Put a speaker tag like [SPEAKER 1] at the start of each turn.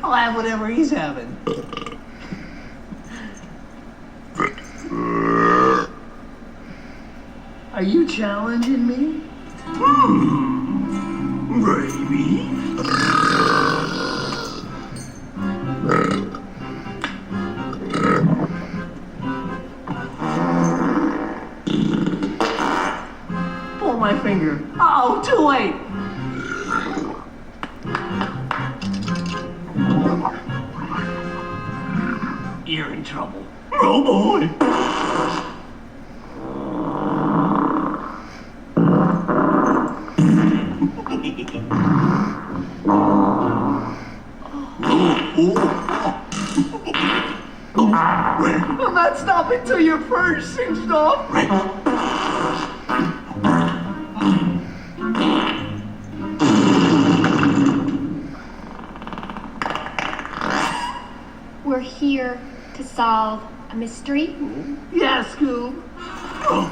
[SPEAKER 1] I'll have whatever he's having. Are you challenging me?
[SPEAKER 2] Maybe.
[SPEAKER 1] Pull my finger. Oh, too late. You're in trouble.
[SPEAKER 2] Oh boy.
[SPEAKER 1] I'm not stopping till your fur's singed off.
[SPEAKER 3] We're here to solve a mystery.
[SPEAKER 1] Yeah, Scoob.
[SPEAKER 2] Oh,